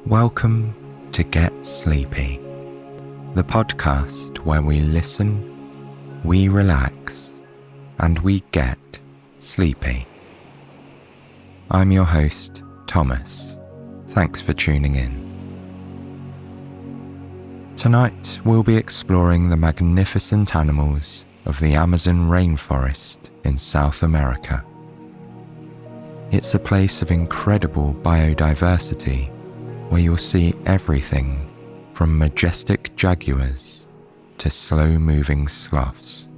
Welcome to Get Sleepy, the podcast where we listen, we relax, and we get sleepy. I'm your host, Thomas. Thanks for tuning in. Tonight we'll be exploring the magnificent animals of the Amazon rainforest in South America. It's a place of incredible biodiversity where you'll see everything from majestic jaguars to slow-moving sloths.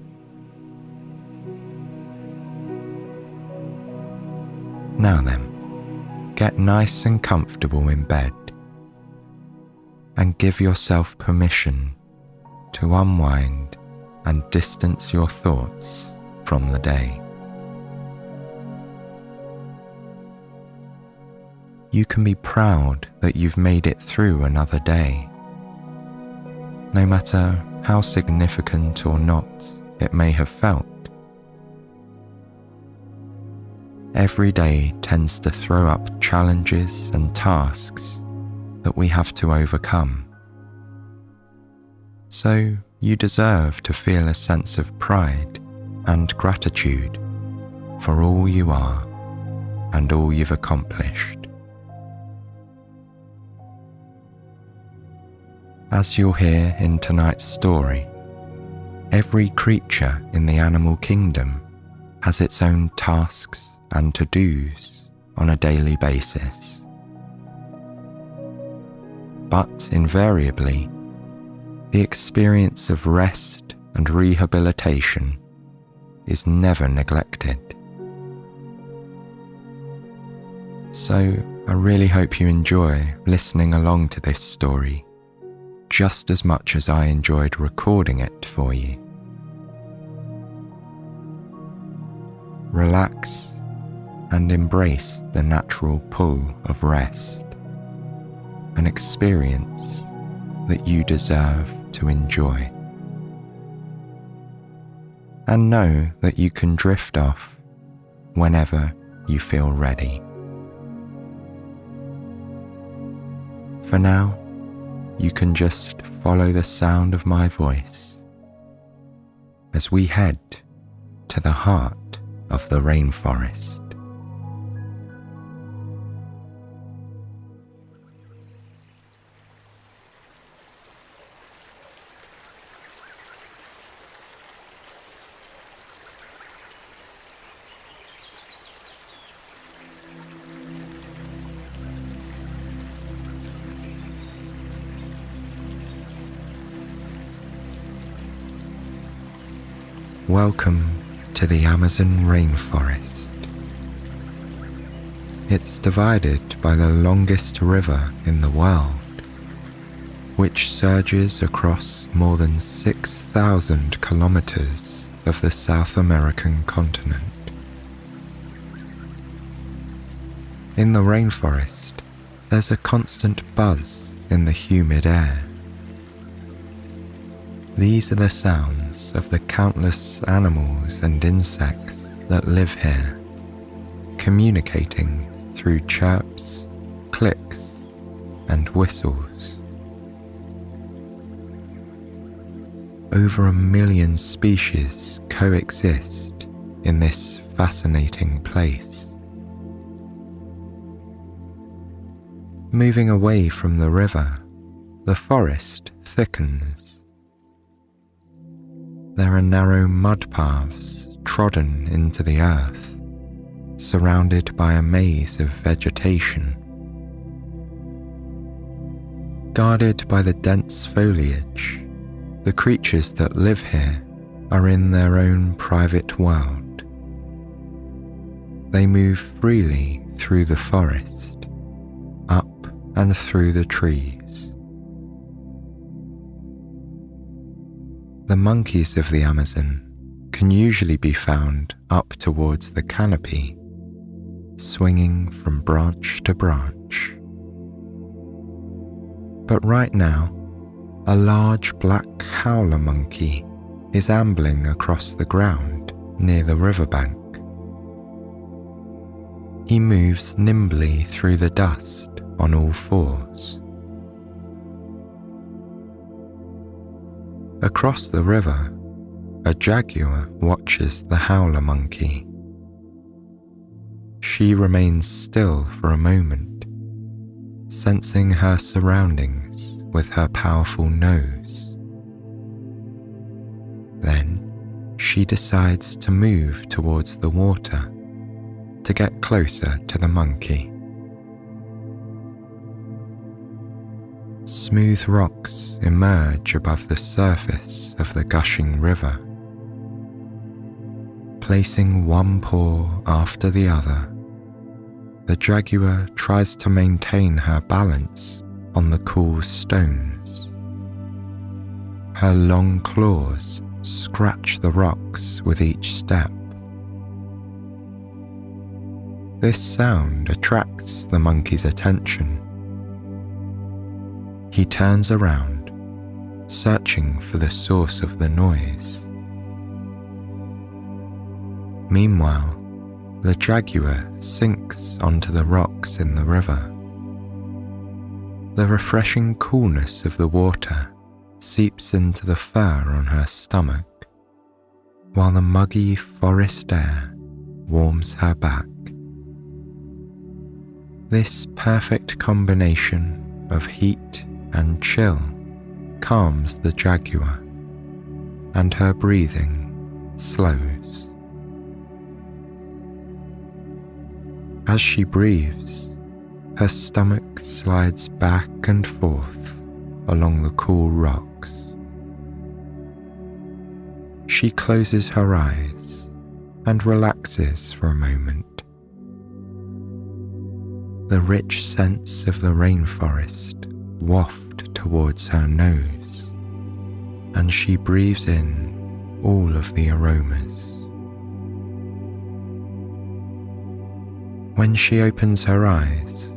Now then, get nice and comfortable in bed and give yourself permission to unwind and distance your thoughts from the day. You can be proud that you've made it through another day, no matter how significant or not it may have felt. Every day tends to throw up challenges and tasks that we have to overcome. So you deserve to feel a sense of pride and gratitude for all you are and all you've accomplished. As you'll hear in tonight's story, every creature in the animal kingdom has its own tasks and to-dos on a daily basis. But invariably, the experience of rest and rehabilitation is never neglected. So I really hope you enjoy listening along to this story just as much as I enjoyed recording it for you. Relax and embrace the natural pull of rest, an experience that you deserve to enjoy. And know that you can drift off whenever you feel ready. For now, you can just follow the sound of my voice as we head to the heart of the rainforest. Welcome to the Amazon rainforest. It's divided by the longest river in the world, which surges across more than 6,000 kilometers of the South American continent. In the rainforest, there's a constant buzz in the humid air. These are the sounds of the countless animals and insects that live here, communicating through chirps, clicks, and whistles. Over 1 million species coexist in this fascinating place. Moving away from the river, the forest thickens. There are narrow mud paths trodden into the earth, surrounded by a maze of vegetation. Guarded by the dense foliage, the creatures that live here are in their own private world. They move freely through the forest, up and through the trees. The monkeys of the Amazon can usually be found up towards the canopy, swinging from branch to branch. But right now, a large black howler monkey is ambling across the ground near the riverbank. He moves nimbly through the dust on all fours. Across the river, a jaguar watches the howler monkey. She remains still for a moment, sensing her surroundings with her powerful nose. Then she decides to move towards the water to get closer to the monkey. Smooth rocks emerge above the surface of the gushing river. Placing one paw after the other, the jaguar tries to maintain her balance on the cool stones. Her long claws scratch the rocks with each step. This sound attracts the monkey's attention. He turns around, searching for the source of the noise. Meanwhile, the jaguar sinks onto the rocks in the river. The refreshing coolness of the water seeps into the fur on her stomach, while the muggy forest air warms her back. This perfect combination of heat and chill calms the jaguar, and her breathing slows. As she breathes, her stomach slides back and forth along the cool rocks. She closes her eyes and relaxes for a moment. The rich scents of the rainforest waft towards her nose, and she breathes in all of the aromas. When she opens her eyes,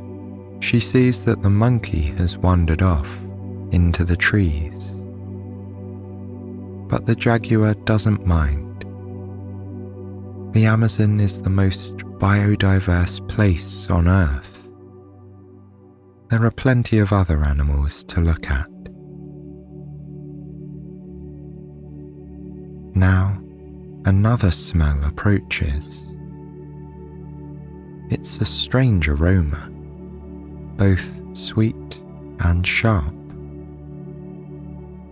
she sees that the monkey has wandered off into the trees. But the jaguar doesn't mind. The Amazon is the most biodiverse place on Earth. There are plenty of other animals to look at. Now, another smell approaches. It's a strange aroma, both sweet and sharp.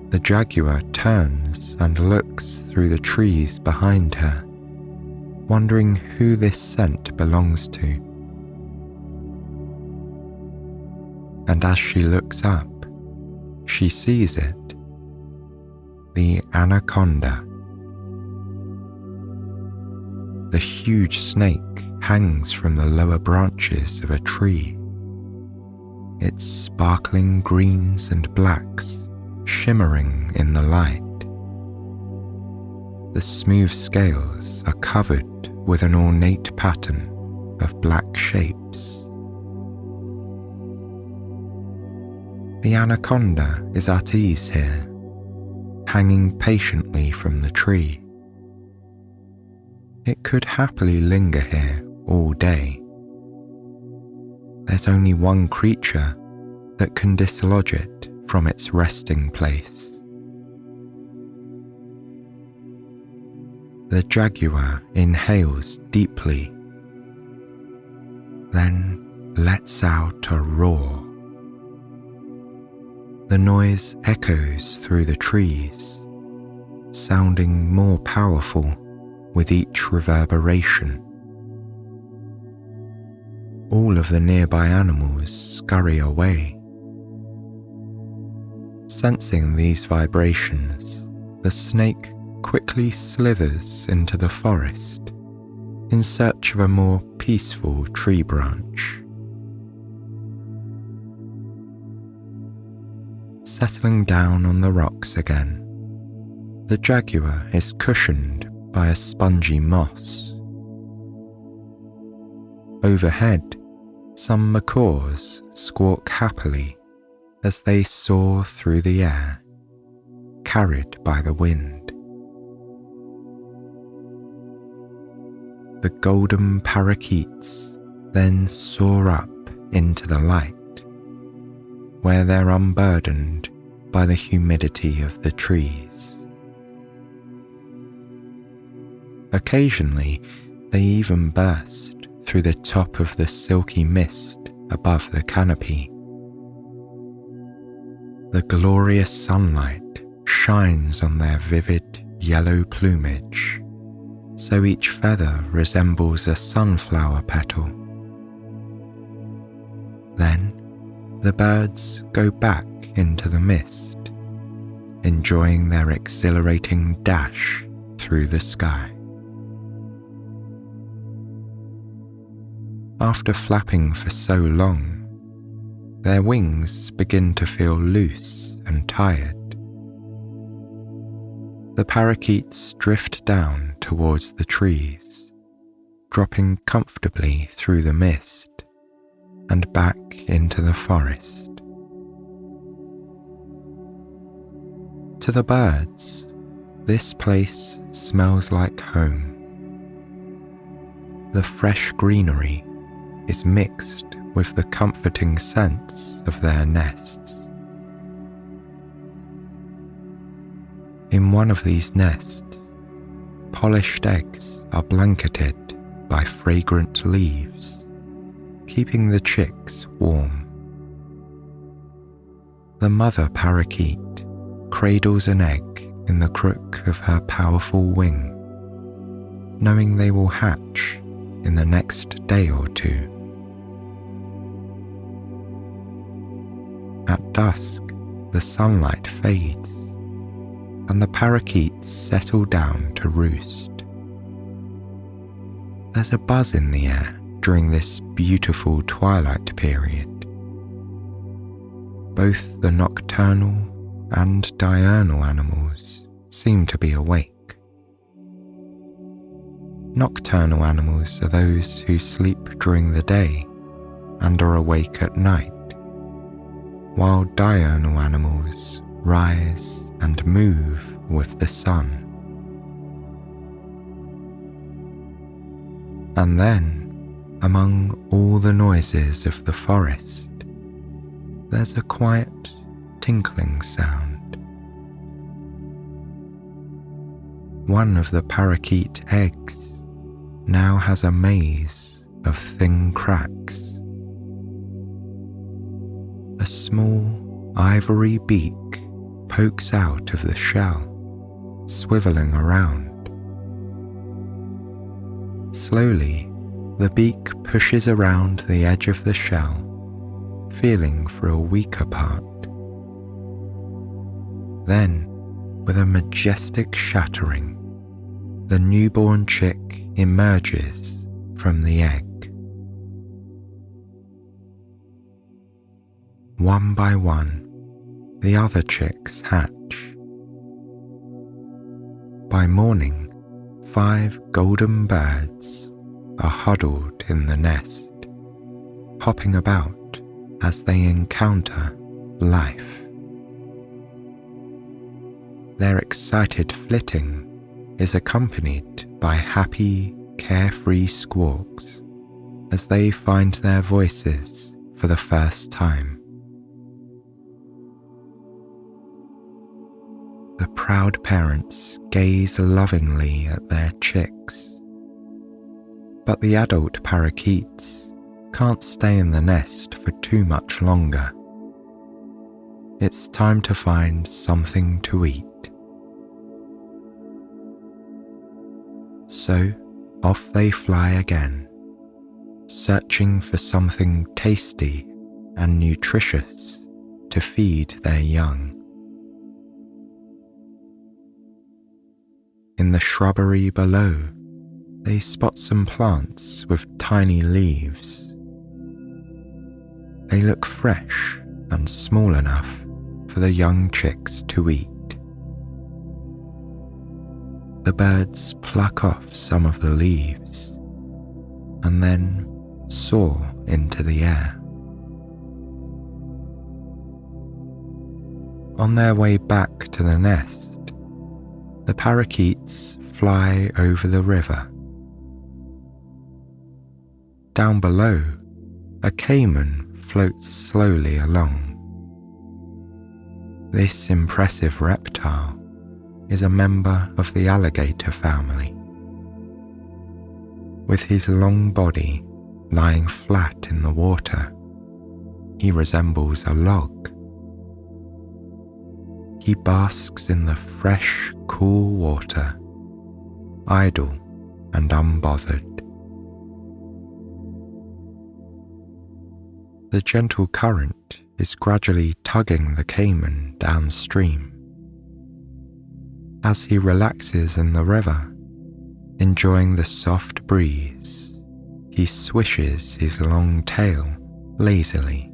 The jaguar turns and looks through the trees behind her, wondering who this scent belongs to. And as she looks up, she sees it, the anaconda. The huge snake hangs from the lower branches of a tree, its sparkling greens and blacks shimmering in the light. The smooth scales are covered with an ornate pattern of black shapes. The anaconda is at ease here, hanging patiently from the tree. It could happily linger here all day. There's only one creature that can dislodge it from its resting place. The jaguar inhales deeply, then lets out a roar. The noise echoes through the trees, sounding more powerful with each reverberation. All of the nearby animals scurry away. Sensing these vibrations, the snake quickly slithers into the forest in search of a more peaceful tree branch. Settling down on the rocks again, the jaguar is cushioned by a spongy moss. Overhead, some macaws squawk happily as they soar through the air, carried by the wind. The golden parakeets then soar up into the light, where they're unburdened by the humidity of the trees. Occasionally, they even burst through the top of the silky mist above the canopy. The glorious sunlight shines on their vivid yellow plumage, so each feather resembles a sunflower petal. Then the birds go back into the mist, enjoying their exhilarating dash through the sky. After flapping for so long, their wings begin to feel loose and tired. The parakeets drift down towards the trees, dropping comfortably through the mist and back into the forest. To the birds, this place smells like home. The fresh greenery is mixed with the comforting scents of their nests. In one of these nests, polished eggs are blanketed by fragrant leaves, keeping the chicks warm. The mother parakeet cradles an egg in the crook of her powerful wing, knowing they will hatch in the next day or two. At dusk, the sunlight fades, and the parakeets settle down to roost. There's a buzz in the air during this beautiful twilight period. Both the nocturnal and diurnal animals seem to be awake. Nocturnal animals are those who sleep during the day and are awake at night, while diurnal animals rise and move with the sun. And then, among all the noises of the forest, there's a quiet tinkling sound. One of the parakeet eggs now has a maze of thin cracks. A small ivory beak pokes out of the shell, swiveling around. Slowly, the beak pushes around the edge of the shell, feeling for a weaker part. Then, with a majestic shattering, the newborn chick emerges from the egg. One by one, the other chicks hatch. By morning, 5 golden birds are huddled in the nest, hopping about as they encounter life. Their excited flitting is accompanied by happy, carefree squawks as they find their voices for the first time. The proud parents gaze lovingly at their chicks, but the adult parakeets can't stay in the nest for too much longer. It's time to find something to eat. So off they fly again, searching for something tasty and nutritious to feed their young. In the shrubbery below, they spot some plants with tiny leaves. They look fresh and small enough for the young chicks to eat. The birds pluck off some of the leaves and then soar into the air. On their way back to the nest, the parakeets fly over the river. Down below, a caiman floats slowly along, This impressive reptile is a member of the alligator family. With his long body lying flat in the water, he resembles a log. He basks in the fresh, cool water, idle and unbothered. The gentle current is gradually tugging the caiman downstream. As he relaxes in the river, enjoying the soft breeze, he swishes his long tail lazily.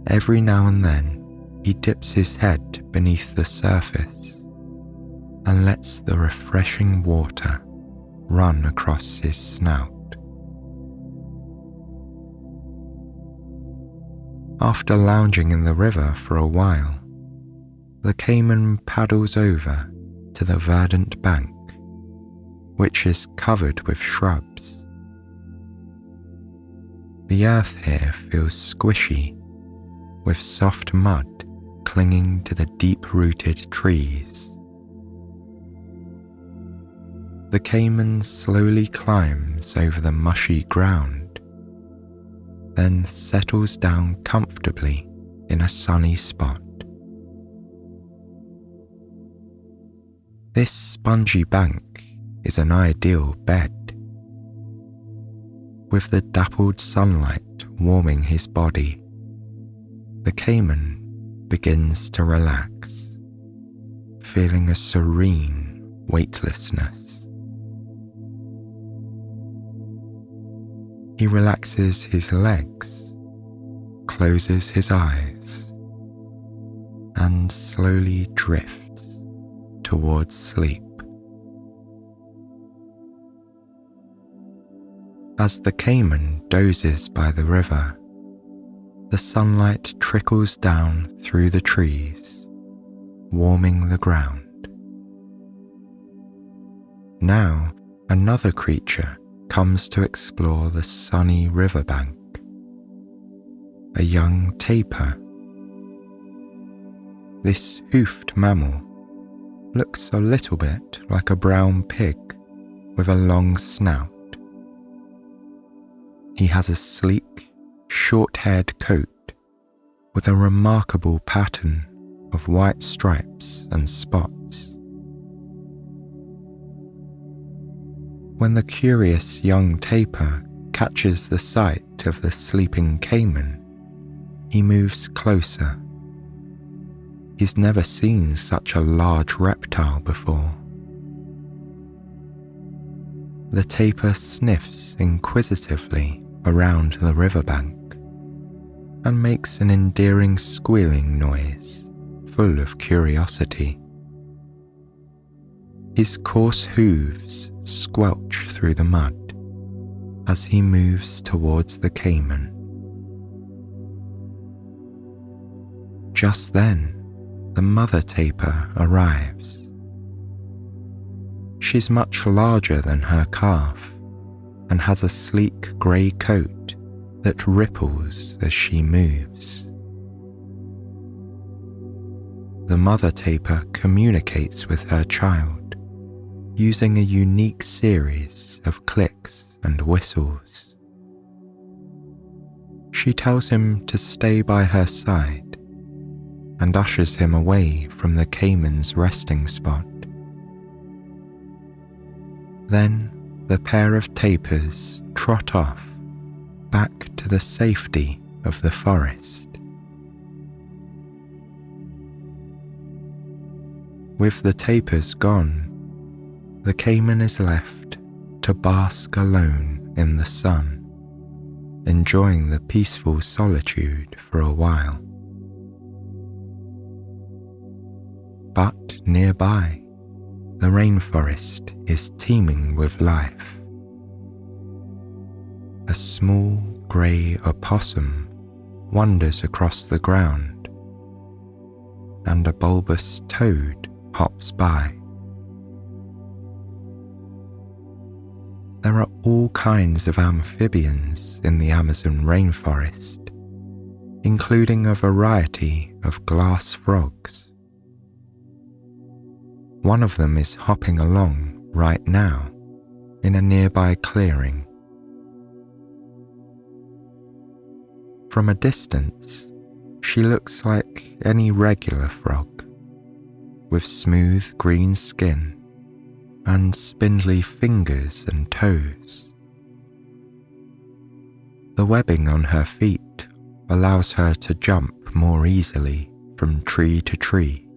Every now and then, he dips his head beneath the surface and lets the refreshing water run across his snout. After lounging in the river for a while, the caiman paddles over to the verdant bank, which is covered with shrubs. The earth here feels squishy, with soft mud clinging to the deep-rooted trees. The caiman slowly climbs over the mushy ground, then settles down comfortably in a sunny spot. This spongy bank is an ideal bed. With the dappled sunlight warming his body, the caiman begins to relax, feeling a serene weightlessness. He relaxes his legs, closes his eyes, and slowly drifts towards sleep. As the caiman dozes by the river, the sunlight trickles down through the trees, warming the ground. Now, another creature comes to explore the sunny riverbank. A young tapir. This hoofed mammal looks a little bit like a brown pig with a long snout. He has a sleek, short-haired coat with a remarkable pattern of white stripes and spots. When the curious young tapir catches the sight of the sleeping caiman, he moves closer. He's never seen such a large reptile before. The tapir sniffs inquisitively around the riverbank and makes an endearing squealing noise full of curiosity. His coarse hooves squelch through the mud as he moves towards the caiman. Just then, the mother tapir arrives. She's much larger than her calf and has a sleek grey coat that ripples as she moves. The mother tapir communicates with her child using a unique series of clicks and whistles. She tells him to stay by her side and ushers him away from the caiman's resting spot. Then the pair of tapirs trot off back to the safety of the forest. With the tapirs gone, the caiman is left to bask alone in the sun, enjoying the peaceful solitude for a while. But nearby, the rainforest is teeming with life. A small grey opossum wanders across the ground, and a bulbous toad hops by. There are all kinds of amphibians in the Amazon rainforest, including a variety of glass frogs. One of them is hopping along right now in a nearby clearing. From a distance, she looks like any regular frog, with smooth green skin and spindly fingers and toes. The webbing on her feet allows her to jump more easily from tree to tree.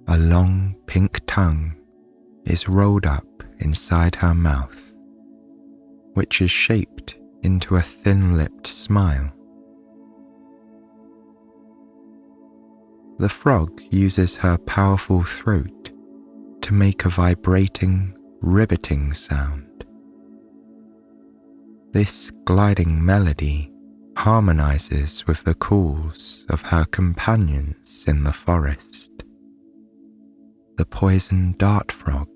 A long pink tongue is rolled up inside her mouth, which is shaped into a thin-lipped smile. The frog uses her powerful throat to make a vibrating, ribbiting sound. This gliding melody harmonizes with the calls of her companions in the forest: the poison dart frog,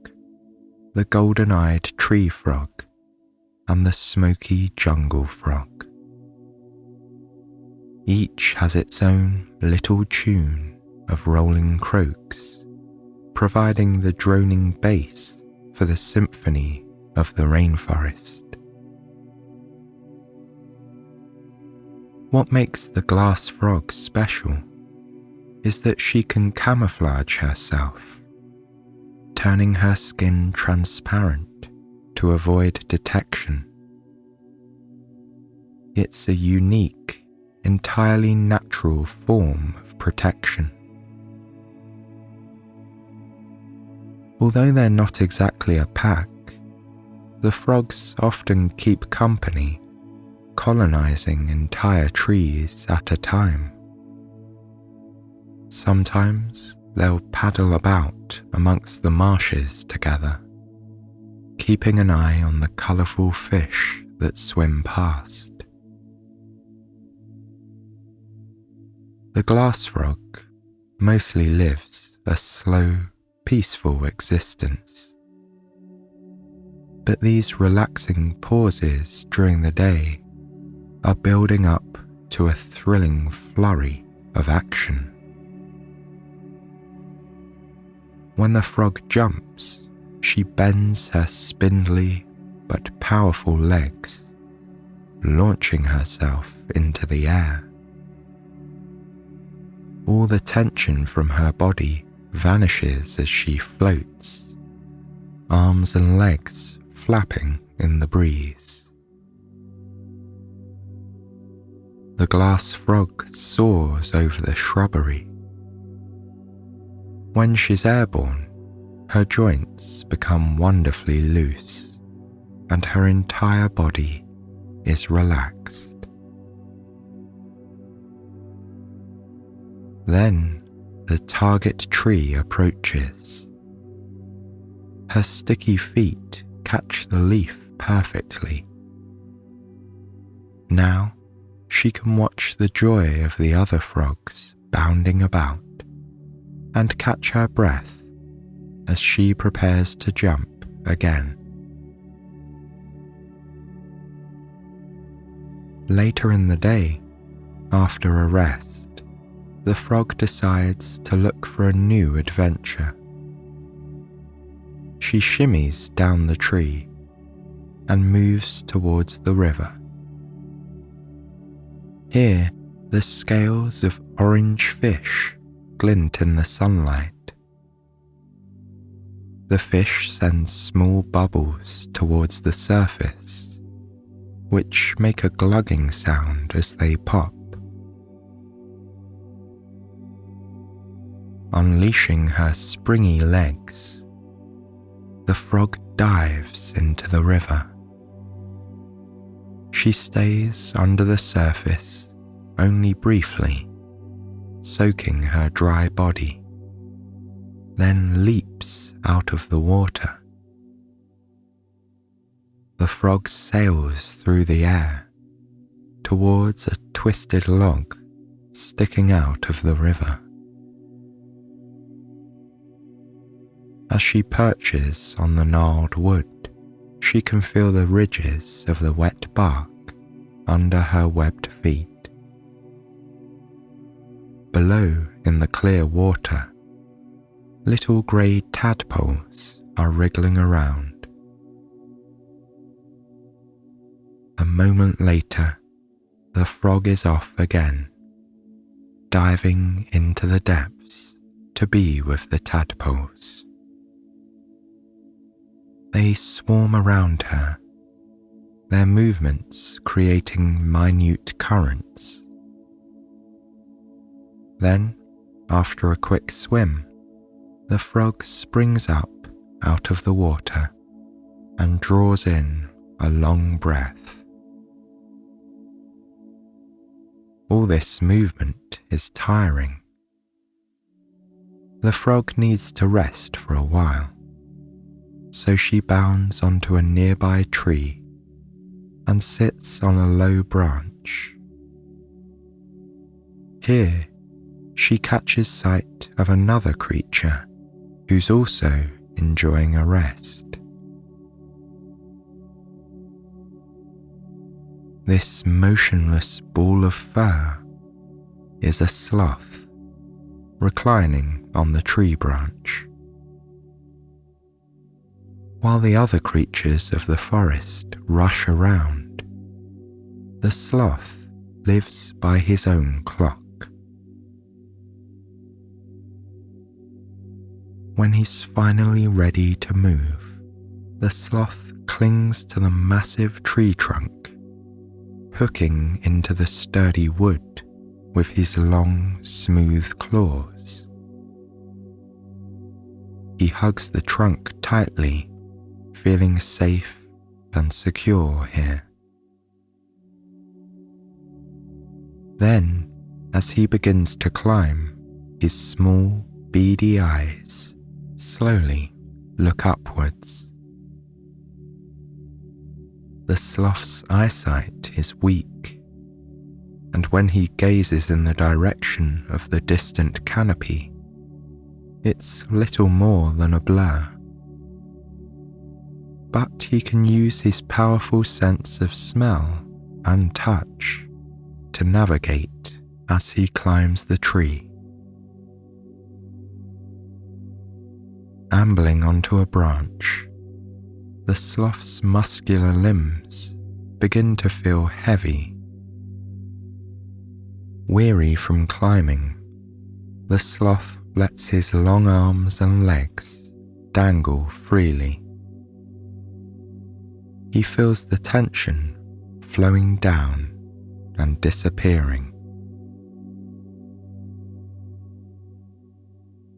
the golden-eyed tree frog, and the smoky jungle frog. Each has its own little tune of rolling croaks, providing the droning bass for the symphony of the rainforest. What makes the glass frog special is that she can camouflage herself, turning her skin transparent to avoid detection. It's a unique, entirely natural form of protection. Although they're not exactly a pack, the frogs often keep company, colonizing entire trees at a time. Sometimes they'll paddle about amongst the marshes together, keeping an eye on the colourful fish that swim past. The glass frog mostly lives a slow, peaceful existence. But these relaxing pauses during the day are building up to a thrilling flurry of action. When the frog jumps, she bends her spindly but powerful legs, launching herself into the air. All the tension from her body vanishes as she floats, arms and legs flapping in the breeze. The glass frog soars over the shrubbery. When she's airborne, her joints become wonderfully loose, and her entire body is relaxed. Then the target tree approaches. Her sticky feet catch the leaf perfectly. Now she can watch the joy of the other frogs bounding about and catch her breath as she prepares to jump again. Later in the day, after a rest, the frog decides to look for a new adventure. She shimmies down the tree and moves towards the river. Here, the scales of orange fish glint in the sunlight. The fish send small bubbles towards the surface, which make a glugging sound as they pop. Unleashing her springy legs, the frog dives into the river. She stays under the surface only briefly, soaking her dry body, then leaps out of the water. The frog sails through the air towards a twisted log sticking out of the river. As she perches on the gnarled wood, she can feel the ridges of the wet bark under her webbed feet. below in the clear water, little grey tadpoles are wriggling around. A moment later, the frog is off again, diving into the depths to be with the tadpoles. They swarm around her, their movements creating minute currents. Then, after a quick swim, the frog springs up out of the water and draws in a long breath. All this movement is tiring. The frog needs to rest for a while, so she bounds onto a nearby tree and sits on a low branch. Here, she catches sight of another creature who's also enjoying a rest. This motionless ball of fur is a sloth reclining on the tree branch. While the other creatures of the forest rush around, the sloth lives by his own clock. When he's finally ready to move, the sloth clings to the massive tree trunk, hooking into the sturdy wood with his long, smooth claws. He hugs the trunk tightly, feeling safe and secure here. Then, as he begins to climb, his small, beady eyes slowly look upwards. The sloth's eyesight is weak, and when he gazes in the direction of the distant canopy, it's little more than a blur. But he can use his powerful sense of smell and touch to navigate as he climbs the tree. Ambling onto a branch, the sloth's muscular limbs begin to feel heavy. Weary from climbing, the sloth lets his long arms and legs dangle freely. He feels the tension flowing down and disappearing.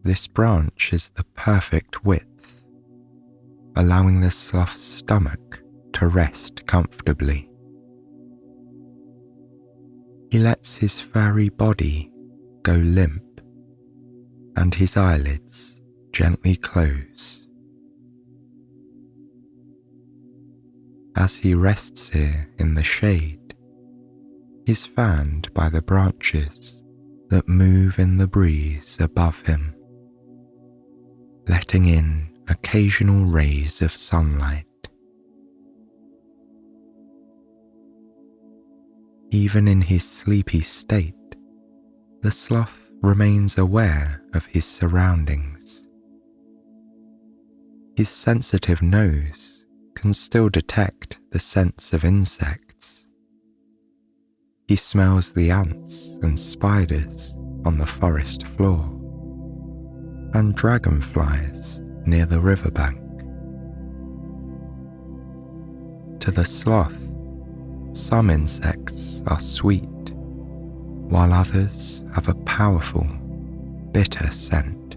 This branch is the perfect width, allowing the sloth's stomach to rest comfortably. He lets his furry body go limp, and his eyelids gently close. As he rests here in the shade, he's fanned by the branches that move in the breeze above him, letting in occasional rays of sunlight. Even in his sleepy state, the sloth remains aware of his surroundings. His sensitive nose can still detect the scents of insects. He smells the ants and spiders on the forest floor, and dragonflies near the riverbank. To the sloth, some insects are sweet, while others have a powerful, bitter scent.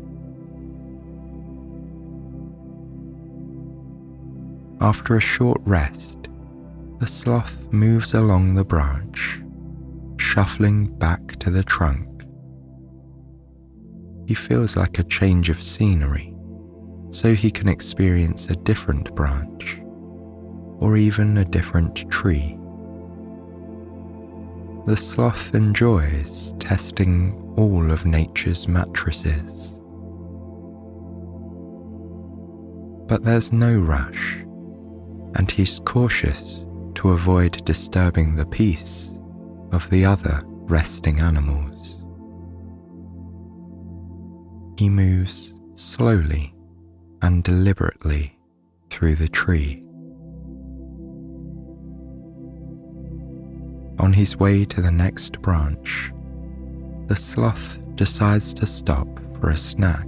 After a short rest, the sloth moves along the branch, shuffling back to the trunk. He feels like a change of scenery, so he can experience a different branch, or even a different tree. The sloth enjoys testing all of nature's mattresses. But there's no rush, and he's cautious to avoid disturbing the peace of the other resting animals. He moves slowly and deliberately through the tree. On his way to the next branch, the sloth decides to stop for a snack.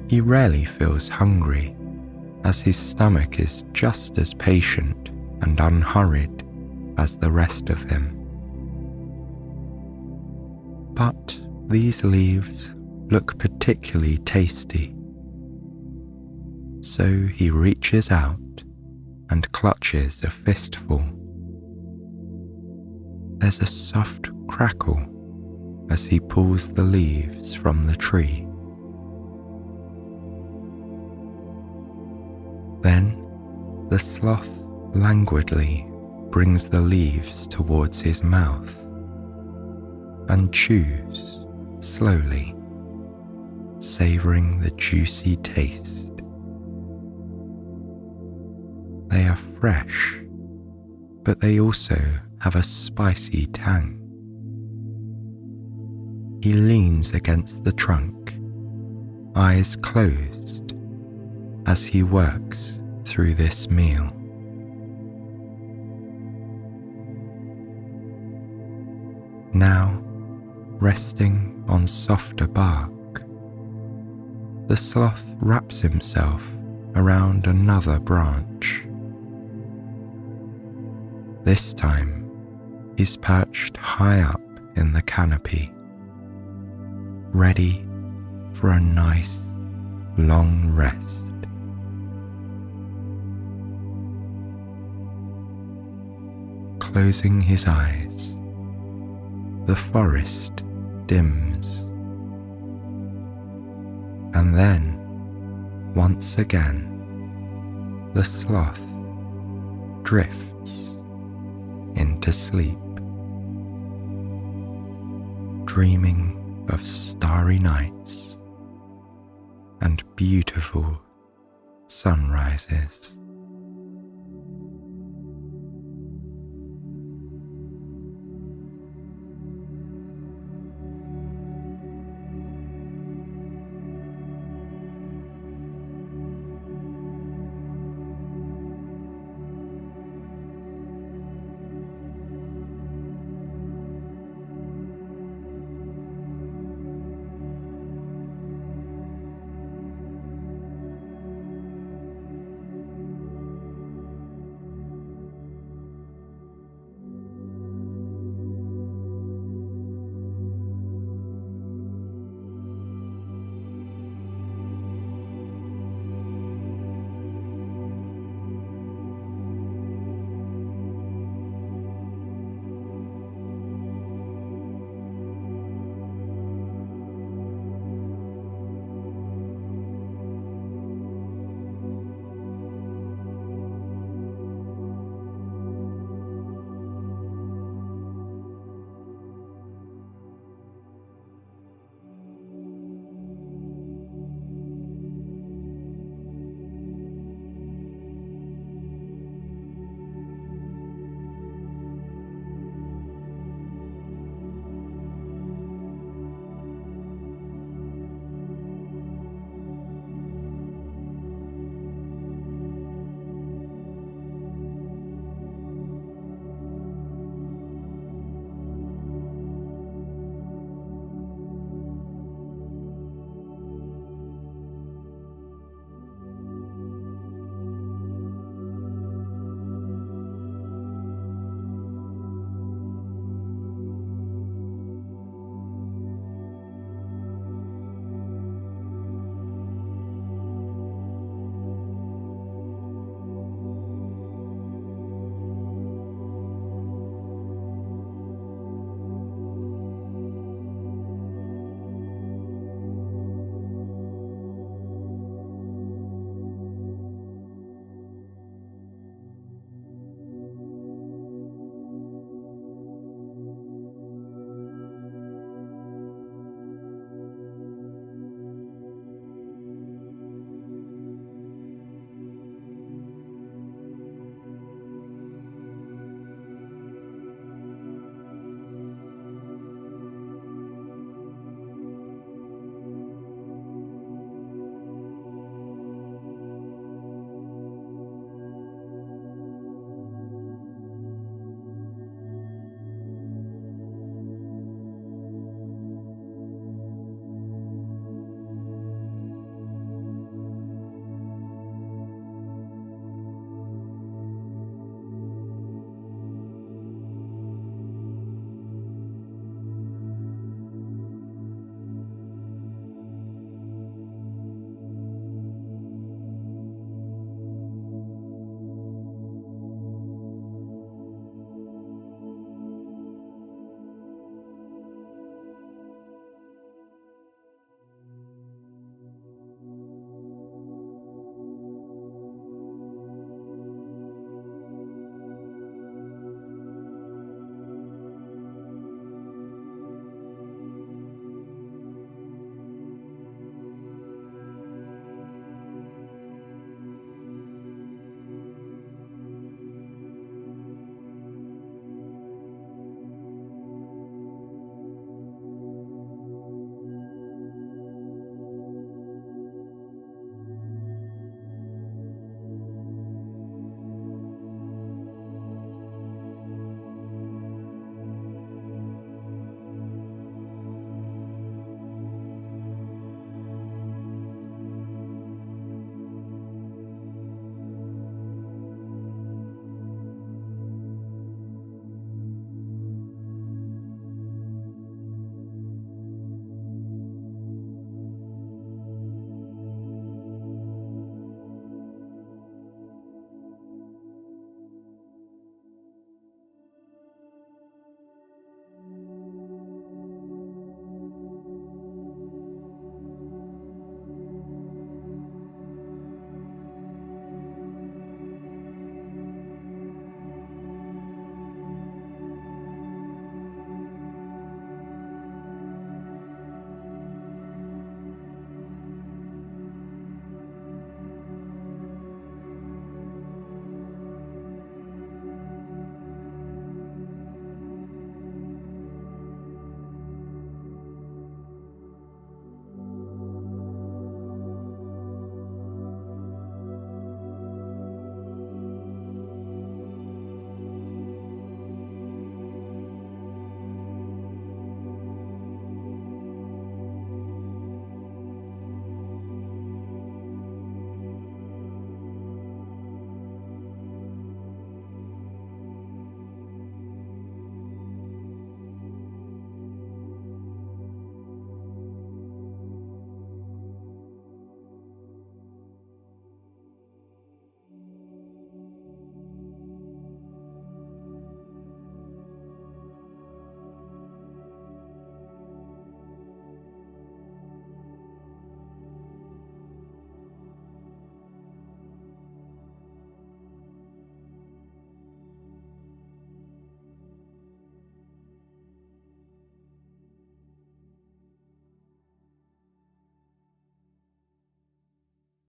He rarely feels hungry, as his stomach is just as patient and unhurried as the rest of him. But these leaves look particularly tasty, so he reaches out and clutches a fistful. There's a soft crackle as he pulls the leaves from the tree. Then the sloth languidly brings the leaves towards his mouth and chews slowly, savouring the juicy taste. They are fresh, but they also have a spicy tang. He leans against the trunk, eyes closed, as he works through this meal. Now, resting on softer bark, the sloth wraps himself around another branch. This time, he's perched high up in the canopy, ready for a nice, long rest. Closing his eyes, the forest dims, and then, once again, the sloth drifts into sleep, dreaming of starry nights and beautiful sunrises.